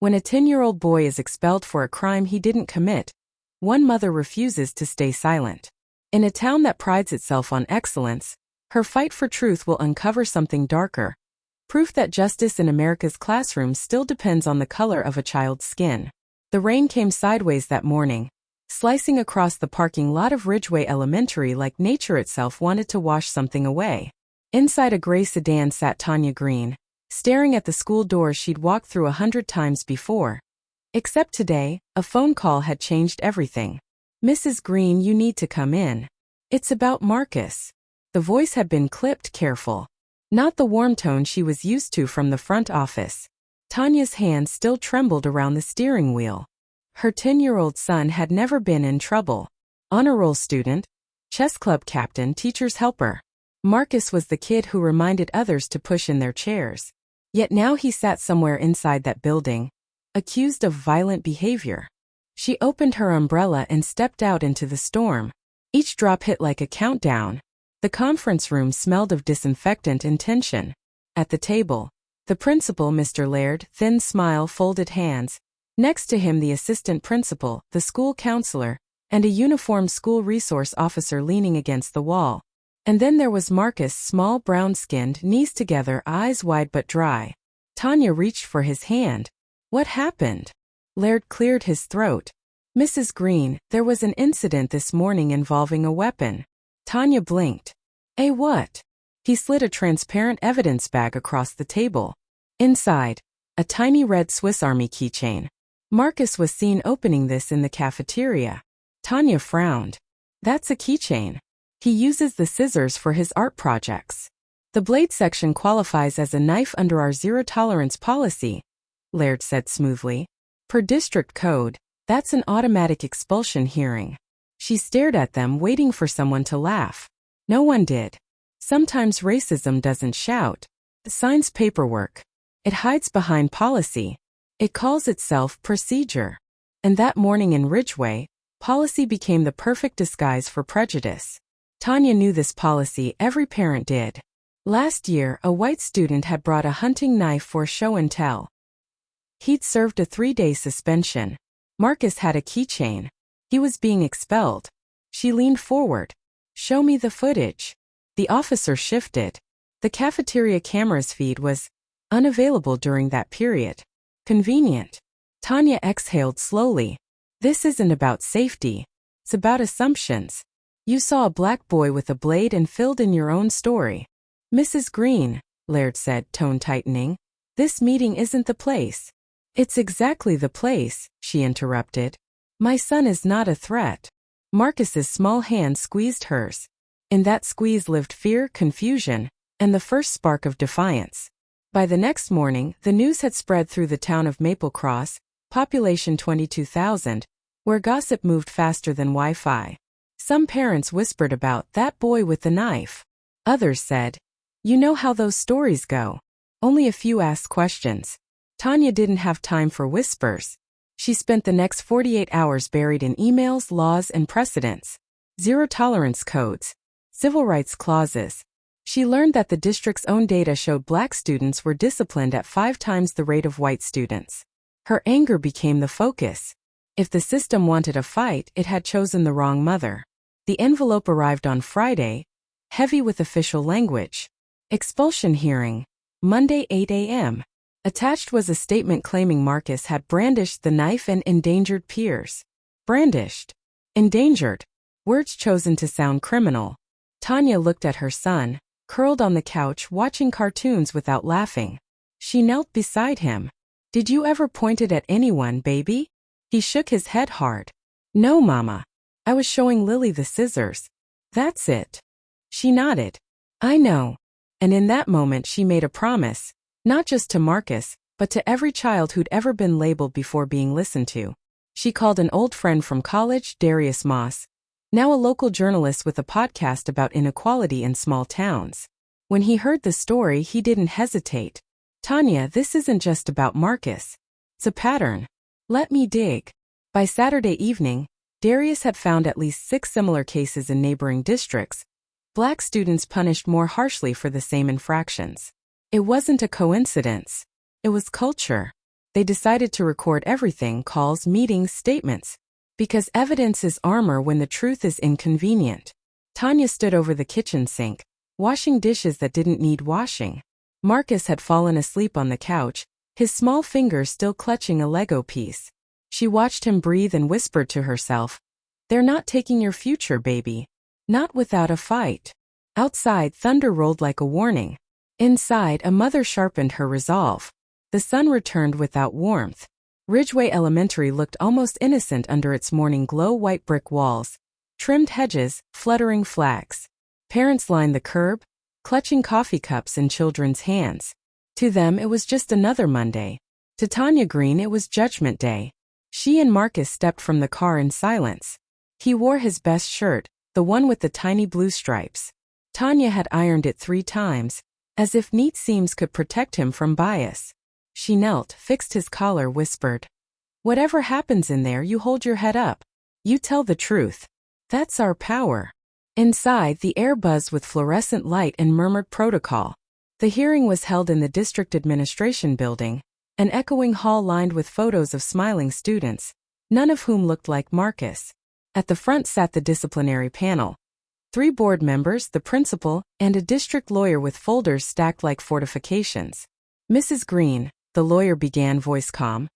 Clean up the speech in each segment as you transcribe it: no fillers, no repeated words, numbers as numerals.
When a 10-year-old boy is expelled for a crime he didn't commit, one mother refuses to stay silent. In a town that prides itself on excellence, her fight for truth will uncover something darker. Proof that justice in America's classrooms still depends on the color of a child's skin. The rain came sideways that morning, slicing across the parking lot of Ridgeway Elementary like nature itself wanted to wash something away. Inside a gray sedan sat Tanya Greene, staring at the school doors she'd walked through 100 times before. Except today, a phone call had changed everything. "Mrs. Greene, you need to come in. It's about Marcus." The voice had been clipped careful, not the warm tone she was used to from the front office. Tanya's hand still trembled around the steering wheel. Her 10-year-old son had never been in trouble. Honor roll student, chess club captain, teacher's helper. Marcus was the kid who reminded others to push in their chairs. Yet now he sat somewhere inside that building, accused of violent behavior. She opened her umbrella and stepped out into the storm. Each drop hit like a countdown. The conference room smelled of disinfectant and tension. At the table, the principal, Mr. Laird, thin smile, folded hands. Next to him the assistant principal, the school counselor, and a uniformed school resource officer leaning against the wall. And then there was Marcus, small, brown-skinned, knees together, eyes wide but dry. Tanya reached for his hand. "What happened?" Laird cleared his throat. "Mrs. Greene, there was an incident this morning involving a weapon." Tanya blinked. "A what?" He slid a transparent evidence bag across the table. Inside, a tiny red Swiss Army keychain. Marcus was seen opening this in the cafeteria. Tanya frowned. "That's a keychain. He uses the scissors for his art projects. The blade section qualifies as a knife under our zero-tolerance policy," Laird said smoothly. "Per district code, that's an automatic expulsion hearing." She stared at them, waiting for someone to laugh. No one did. Sometimes racism doesn't shout. It signs paperwork. It hides behind policy. It calls itself procedure. And that morning in Ridgeway, policy became the perfect disguise for prejudice. Tanya knew this policy, every parent did. Last year, a white student had brought a hunting knife for show and tell. He'd served a 3-day suspension. Marcus had a keychain. He was being expelled. She leaned forward. "Show me the footage." The officer shifted. The cafeteria camera's feed was unavailable during that period. Convenient. Tanya exhaled slowly. "This isn't about safety. It's about assumptions. You saw a black boy with a blade and filled in your own story." "Mrs. Greene," Laird said, tone tightening, "this meeting isn't the place." "It's exactly the place," she interrupted. "My son is not a threat." Marcus's small hand squeezed hers. In that squeeze lived fear, confusion, and the first spark of defiance. By the next morning, the news had spread through the town of Maple Cross, population 22,000, where gossip moved faster than Wi-Fi. Some parents whispered about "that boy with the knife." Others said, "You know how those stories go." Only a few asked questions. Tanya didn't have time for whispers. She spent the next 48 hours buried in emails, laws, and precedents. Zero-tolerance codes. Civil rights clauses. She learned that the district's own data showed black students were disciplined at 5 times the rate of white students. Her anger became the focus. If the system wanted a fight, it had chosen the wrong mother. The envelope arrived on Friday, heavy with official language. Expulsion hearing. Monday 8 a.m. Attached was a statement claiming Marcus had brandished the knife and endangered peers. Brandished. Endangered. Words chosen to sound criminal. Tanya looked at her son, curled on the couch watching cartoons without laughing. She knelt beside him. "Did you ever point it at anyone, baby?" He shook his head hard. "No, Mama. I was showing Lily the scissors." "That's it." She nodded. "I know." And in that moment she made a promise, not just to Marcus, but to every child who'd ever been labeled before being listened to. She called an old friend from college, Darius Moss, now a local journalist with a podcast about inequality in small towns. When he heard the story, he didn't hesitate. "Tanya, this isn't just about Marcus. It's a pattern. Let me dig." By Saturday evening, Darius had found at least 6 similar cases in neighboring districts. Black students punished more harshly for the same infractions. It wasn't a coincidence. It was culture. They decided to record everything: calls, meetings, statements. Because evidence is armor when the truth is inconvenient. Tanya stood over the kitchen sink, washing dishes that didn't need washing. Marcus had fallen asleep on the couch, his small fingers still clutching a Lego piece. She watched him breathe and whispered to herself, "They're not taking your future, baby. Not without a fight." Outside, thunder rolled like a warning. Inside, a mother sharpened her resolve. The sun returned without warmth. Ridgeway Elementary looked almost innocent under its morning glow: white brick walls, trimmed hedges, fluttering flags. Parents lined the curb, clutching coffee cups in children's hands. To them, it was just another Monday. To Tanya Greene, it was Judgment Day. She and Marcus stepped from the car in silence. He wore his best shirt, the one with the tiny blue stripes. Tanya had ironed it 3 times, as if neat seams could protect him from bias. She knelt, fixed his collar, whispered, "Whatever happens in there, you hold your head up. You tell the truth. That's our power." Inside, the air buzzed with fluorescent light and murmured protocol. The hearing was held in the district administration building, an echoing hall lined with photos of smiling students, none of whom looked like Marcus. At the front sat the disciplinary panel. 3 board members, the principal, and a district lawyer with folders stacked like fortifications. "Mrs. Greene," the lawyer began, voice calm,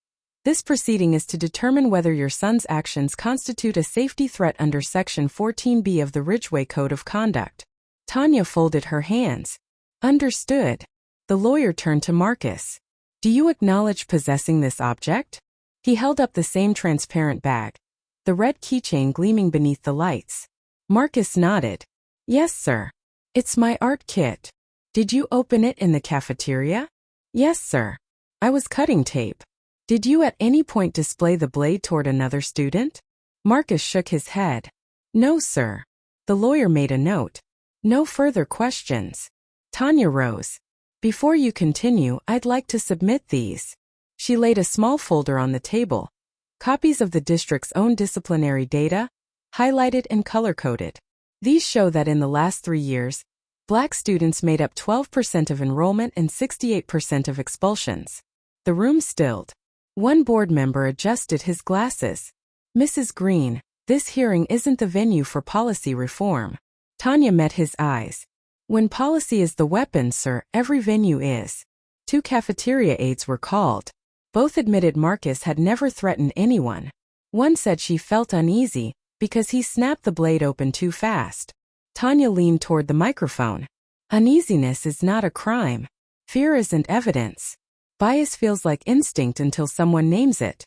"this proceeding is to determine whether your son's actions constitute a safety threat under Section 14B of the Ridgeway Code of Conduct." Tanya folded her hands. "Understood." The lawyer turned to Marcus. "Do you acknowledge possessing this object?" He held up the same transparent bag, the red keychain gleaming beneath the lights. Marcus nodded. "Yes, sir. It's my art kit." "Did you open it in the cafeteria?" "Yes, sir. I was cutting tape." "Did you at any point display the blade toward another student?" Marcus shook his head. "No, sir." The lawyer made a note. "No further questions." Tanya rose. "Before you continue, I'd like to submit these." She laid a small folder on the table. Copies of the district's own disciplinary data, highlighted and color-coded. These show that in the last 3 years, Black students made up 12% of enrollment and 68% of expulsions. The room stilled. One board member adjusted his glasses. "Mrs. Greene, this hearing isn't the venue for policy reform." Tanya met his eyes. "When policy is the weapon, sir, every venue is." 2 cafeteria aides were called. Both admitted Marcus had never threatened anyone. One said she felt uneasy because he snapped the blade open too fast. Tanya leaned toward the microphone. "Uneasiness is not a crime. Fear isn't evidence. Bias feels like instinct until someone names it."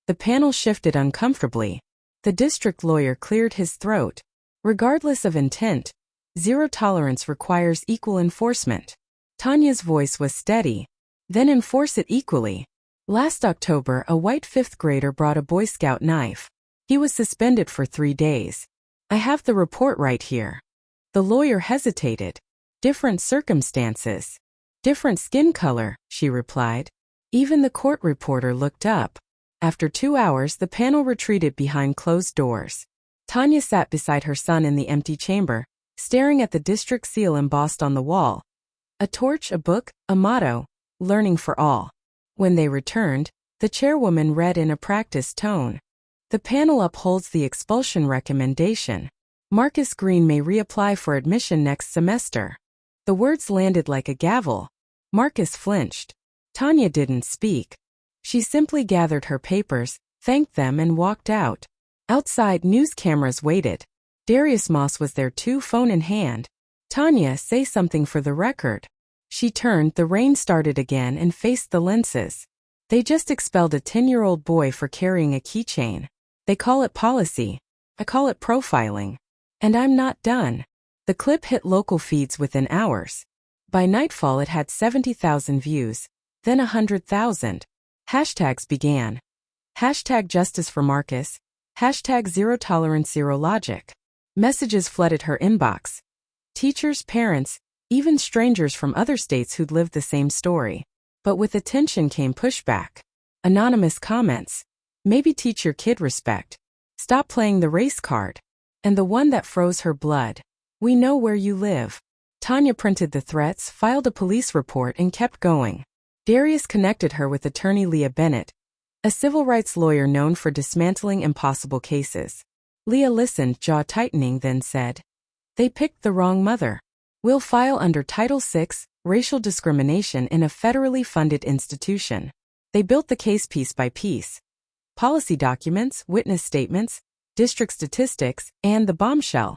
The panel shifted uncomfortably. The district lawyer cleared his throat. "Regardless of intent, zero tolerance requires equal enforcement." Tanya's voice was steady. "Then enforce it equally." Last October, a white 5th grader brought a Boy Scout knife. He was suspended for 3 days. "I have the report right here." The lawyer hesitated. "Different circumstances. Different skin color," she replied. Even the court reporter looked up. After 2 hours, the panel retreated behind closed doors. Tanya sat beside her son in the empty chamber, staring at the district seal embossed on the wall. A torch, a book, a motto, "Learning for all." When they returned, the chairwoman read in a practiced tone. "The panel upholds the expulsion recommendation. Marcus Greene may reapply for admission next semester." The words landed like a gavel. Marcus flinched. Tanya didn't speak. She simply gathered her papers, thanked them, and walked out. Outside, news cameras waited. Darius Moss was there too, phone in hand. "Tanya, say something for the record." She turned, the rain started again, and faced the lenses. "They just expelled a 10-year-old boy for carrying a keychain. They call it policy. I call it profiling. And I'm not done." The clip hit local feeds within hours. By nightfall, it had 70,000 views, then 100,000. Hashtags began. Hashtag justice for Marcus. Hashtag zero tolerance, zero logic. Messages flooded her inbox. Teachers, parents, even strangers from other states who'd lived the same story. But with attention came pushback. Anonymous comments. "Maybe teach your kid respect. Stop playing the race card." And the one that froze her blood. "We know where you live." Tanya printed the threats, filed a police report, and kept going. Darius connected her with attorney Leah Bennett, a civil rights lawyer known for dismantling impossible cases. Leah listened, jaw tightening, then said, "They picked the wrong mother. We'll file under Title VI, racial discrimination in a federally funded institution." They built the case piece by piece. Policy documents, witness statements, district statistics, and the bombshell,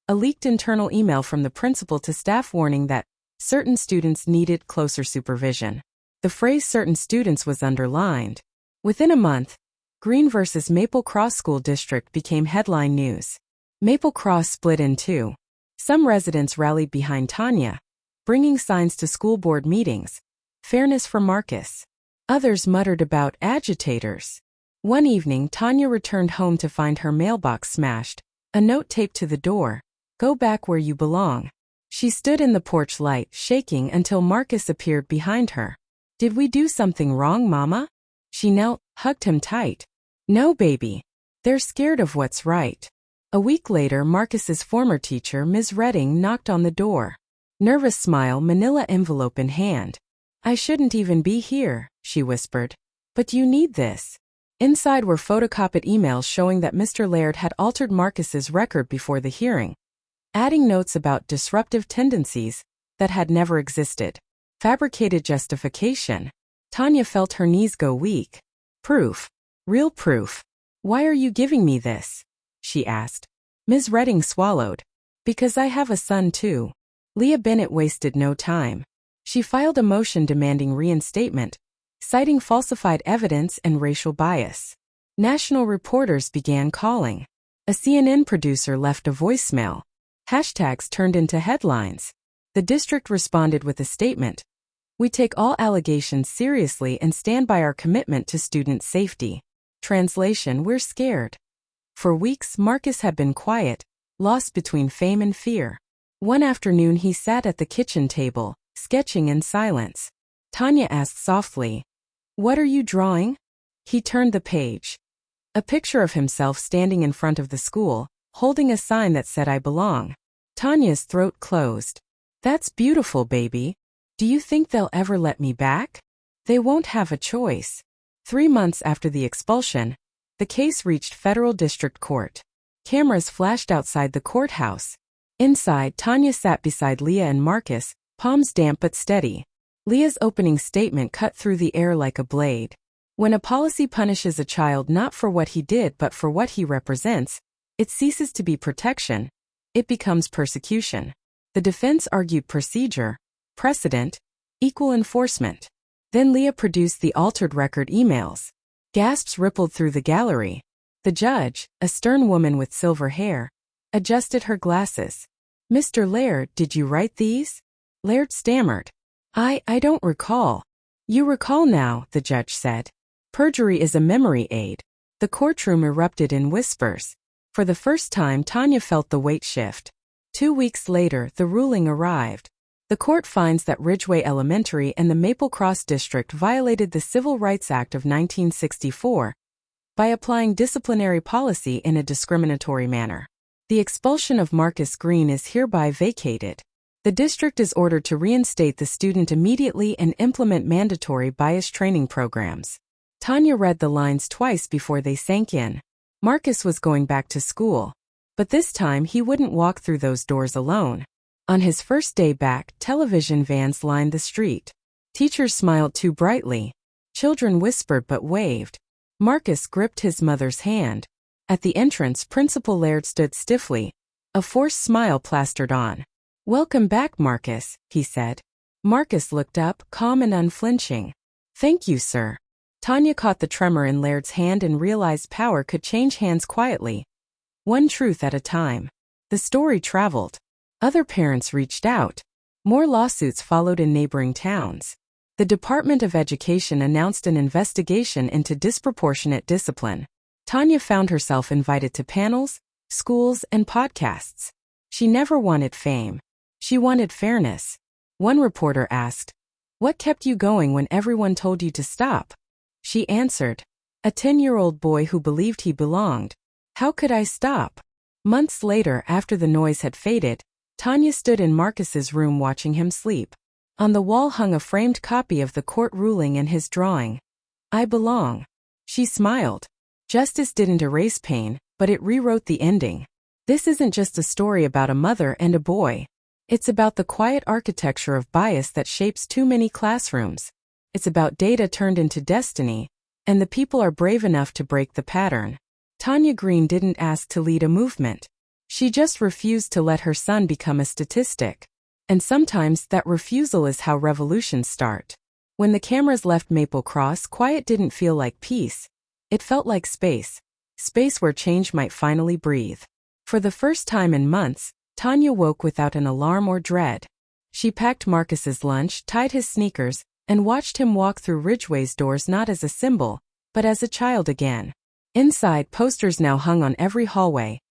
a leaked internal email from the principal to staff warning that certain students needed closer supervision. The phrase "certain students" was underlined. Within a month, Greene versus Maple Cross School District became headline news. Maple Cross split in two. Some residents rallied behind Tanya, bringing signs to school board meetings. Fairness for Marcus. Others muttered about agitators. One evening, Tanya returned home to find her mailbox smashed, a note taped to the door, "Go back where you belong." She stood in the porch light, shaking, until Marcus appeared behind her. "Did we do something wrong, Mama?" She knelt, hugged him tight. "No, baby. They're scared of what's right." A week later, Marcus's former teacher, Ms. Redding, knocked on the door. Nervous smile, manila envelope in hand. "I shouldn't even be here," she whispered. "But you need this." Inside were photocopied emails showing that Mr. Laird had altered Marcus's record before the hearing, adding notes about disruptive tendencies that had never existed. Fabricated justification. Tanya felt her knees go weak. "Proof. Real proof. Why are you giving me this?" she asked. Ms. Redding swallowed. "Because I have a son too." Leah Bennett wasted no time. She filed a motion demanding reinstatement, citing falsified evidence and racial bias. National reporters began calling. A CNN producer left a voicemail. Hashtags turned into headlines. The district responded with a statement. "We take all allegations seriously and stand by our commitment to student safety." Translation: "We're scared." For weeks, Marcus had been quiet, lost between fame and fear. One afternoon he sat at the kitchen table, sketching in silence. Tanya asked softly, "What are you drawing?" He turned the page. A picture of himself standing in front of the school, holding a sign that said "I belong." Tanya's throat closed. "That's beautiful, baby. Do you think they'll ever let me back?" "They won't have a choice." 3 months after the expulsion, the case reached federal district court. Cameras flashed outside the courthouse. Inside, Tanya sat beside Leah and Marcus, palms damp but steady. Leah's opening statement cut through the air like a blade. When a policy punishes a child not for what he did but for what he represents, it ceases to be protection. It becomes persecution. The defense argued procedure, precedent, equal enforcement. Then Leah produced the altered record emails. Gasps rippled through the gallery. The judge, a stern woman with silver hair, adjusted her glasses. "Mr. Laird, did you write these?" Laird stammered. I don't recall." "You recall now," the judge said. "Perjury is a memory aid." The courtroom erupted in whispers. For the first time, Tanya felt the weight shift. 2 weeks later, the ruling arrived. The court finds that Ridgeway Elementary and the Maple Cross District violated the Civil Rights Act of 1964 by applying disciplinary policy in a discriminatory manner. The expulsion of Marcus Greene is hereby vacated. The district is ordered to reinstate the student immediately and implement mandatory bias training programs. Tanya read the lines twice before they sank in. Marcus was going back to school. But this time he wouldn't walk through those doors alone. On his first day back, television vans lined the street. Teachers smiled too brightly. Children whispered but waved. Marcus gripped his mother's hand. At the entrance, Principal Laird stood stiffly, a forced smile plastered on. "Welcome back, Marcus," he said. Marcus looked up, calm and unflinching. "Thank you, sir." Tanya caught the tremor in Laird's hand and realized power could change hands quietly. One truth at a time. The story traveled. Other parents reached out. More lawsuits followed in neighboring towns. The Department of Education announced an investigation into disproportionate discipline. Tanya found herself invited to panels, schools, and podcasts. She never wanted fame. She wanted fairness. One reporter asked, "What kept you going when everyone told you to stop?" She answered, "A 10-year-old boy who believed he belonged. How could I stop?" Months later, after the noise had faded, Tanya stood in Marcus's room watching him sleep. On the wall hung a framed copy of the court ruling and his drawing. I belong. She smiled. Justice didn't erase pain, but it rewrote the ending. This isn't just a story about a mother and a boy. It's about the quiet architecture of bias that shapes too many classrooms. It's about data turned into destiny, and the people are brave enough to break the pattern. Tanya Greene didn't ask to lead a movement. She just refused to let her son become a statistic. And sometimes that refusal is how revolutions start. When the cameras left Maple Cross, quiet didn't feel like peace. It felt like space. Space where change might finally breathe. For the first time in months, Tanya woke without an alarm or dread. She packed Marcus's lunch, tied his sneakers, and watched him walk through Ridgeway's doors not as a symbol, but as a child again. Inside, posters now hung on every hallway.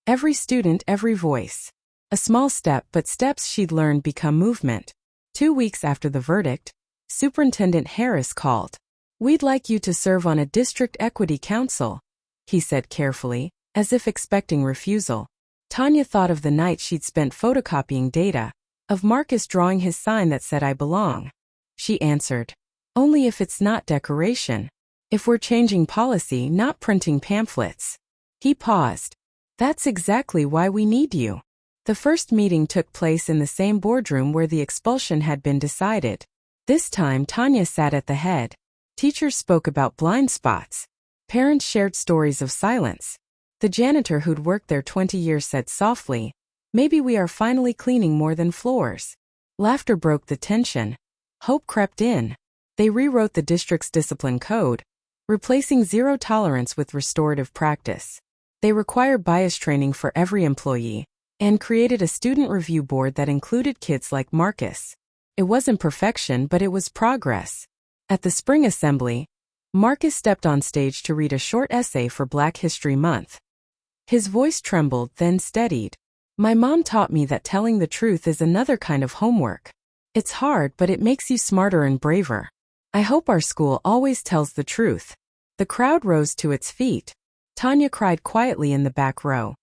Every student, every voice. A small step, but steps she'd learned become movement. 2 weeks after the verdict, Superintendent Harris called. "We'd like you to serve on a district equity council," he said carefully, as if expecting refusal. Tanya thought of the night she'd spent photocopying data, of Marcus drawing his sign that said "I belong." She answered, "Only if it's not decoration. If we're changing policy, not printing pamphlets." He paused. "That's exactly why we need you." The first meeting took place in the same boardroom where the expulsion had been decided. This time Tanya sat at the head. Teachers spoke about blind spots. Parents shared stories of silence. The janitor who'd worked there 20 years said softly, "Maybe we are finally cleaning more than floors." Laughter broke the tension. Hope crept in. They rewrote the district's discipline code, replacing zero tolerance with restorative practice. They required bias training for every employee, and created a student review board that included kids like Marcus. It wasn't perfection, but it was progress. At the spring assembly, Marcus stepped on stage to read a short essay for Black History Month. His voice trembled, then steadied. "My mom taught me that telling the truth is another kind of homework. It's hard, but it makes you smarter and braver. I hope our school always tells the truth." The crowd rose to its feet. Tanya cried quietly in the back row.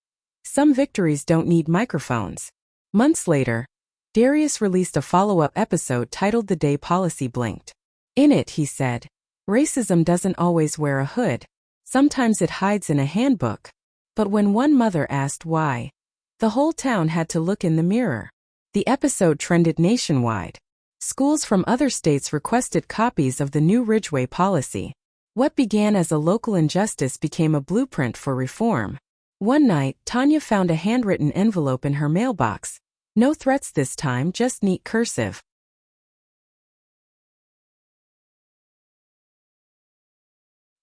Some victories don't need microphones. Months later, Darius released a follow-up episode titled "The Day Policy Blinked." In it, he said, "Racism doesn't always wear a hood. Sometimes it hides in a handbook." But when one mother asked why, the whole town had to look in the mirror. The episode trended nationwide. Schools from other states requested copies of the new Ridgeway policy. What began as a local injustice became a blueprint for reform. One night, Tanya found a handwritten envelope in her mailbox. No threats this time, just neat cursive.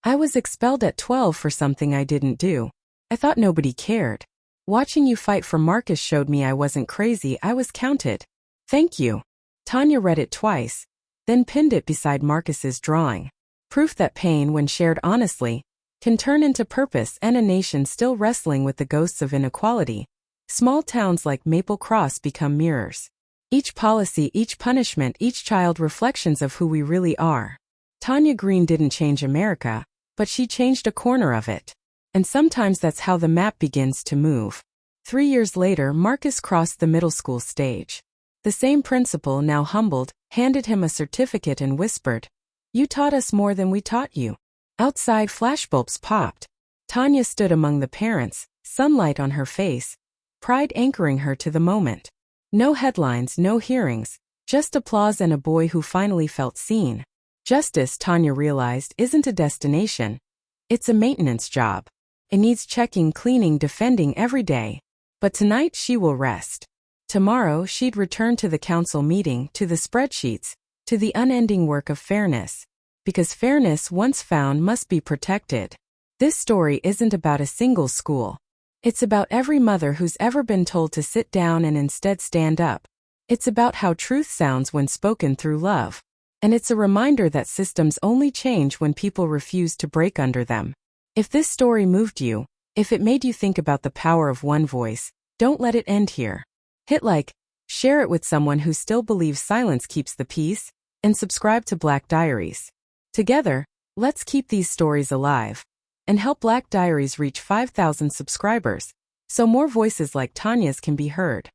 "I was expelled at 12 for something I didn't do. I thought nobody cared. Watching you fight for Marcus showed me I wasn't crazy, I was counted. Thank you." Tanya read it twice, then pinned it beside Marcus's drawing. Proof that pain, when shared honestly, can turn into purpose, and a nation still wrestling with the ghosts of inequality. Small towns like Maple Cross become mirrors. Each policy, each punishment, each child reflections of who we really are. Tanya Greene didn't change America, but she changed a corner of it. And sometimes that's how the map begins to move. 3 years later, Marcus crossed the middle school stage. The same principal, now humbled, handed him a certificate and whispered, "You taught us more than we taught you." Outside, flashbulbs popped. Tanya stood among the parents, sunlight on her face, pride anchoring her to the moment. No headlines, no hearings, just applause and a boy who finally felt seen. Justice, Tanya realized, isn't a destination. It's a maintenance job. It needs checking, cleaning, defending every day. But tonight she will rest. Tomorrow she'd return to the council meeting, to the spreadsheets, to the unending work of fairness. Because fairness, once found, must be protected. This story isn't about a single school. It's about every mother who's ever been told to sit down and instead stand up. It's about how truth sounds when spoken through love. And it's a reminder that systems only change when people refuse to break under them. If this story moved you, if it made you think about the power of one voice, don't let it end here. Hit like, share it with someone who still believes silence keeps the peace, and subscribe to Black Diaries. Together, let's keep these stories alive and help Black Diaries reach 5,000 subscribers so more voices like Tanya's can be heard.